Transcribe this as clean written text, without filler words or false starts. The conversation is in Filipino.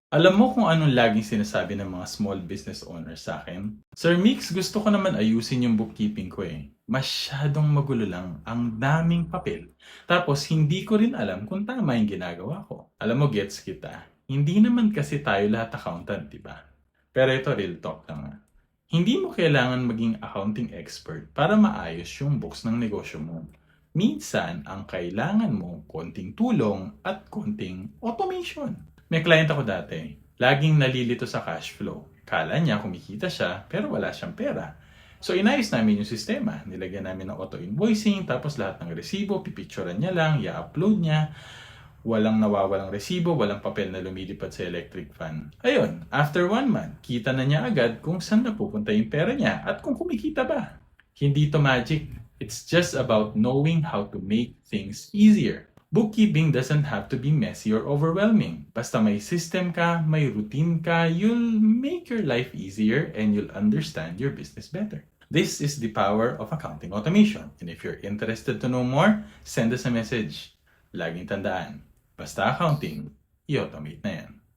Alam mo kung anong laging sinasabi ng mga small business owners sa akin? Sir Mix, gusto ko naman ayusin yung bookkeeping ko eh. Masyadong magulo lang, ang daming papel. Tapos hindi ko rin alam kung tama yung ginagawa ko. Alam mo, gets kita. Hindi naman kasi tayo lahat accountant, di ba? Pero ito real talk lang ah. Hindi mo kailangan maging accounting expert para maayos yung books ng negosyo mo. Minsan, ang kailangan mo, konting tulong at konting automation. May client ako dati, laging nalilito sa cash flow. Kala niya kumikita siya, pero wala siyang pera. So inayos namin yung sistema. Nilagyan namin ng auto-invoicing, tapos lahat ng resibo, pipicturean niya lang, i-upload niya. Walang nawawalang resibo, walang papel na lumilipad sa electric fan. Ayun, after 1 month, kita na niya agad kung saan napupunta yung pera niya at kung kumikita ba. Hindi to magic. It's just about knowing how to make things easier. Bookkeeping doesn't have to be messy or overwhelming. Basta may system ka, may routine ka, you'll make your life easier and you'll understand your business better. This is the power of accounting automation. And if you're interested to know more, send us a message. Laging tandaan, basta accounting, i-automate na yan.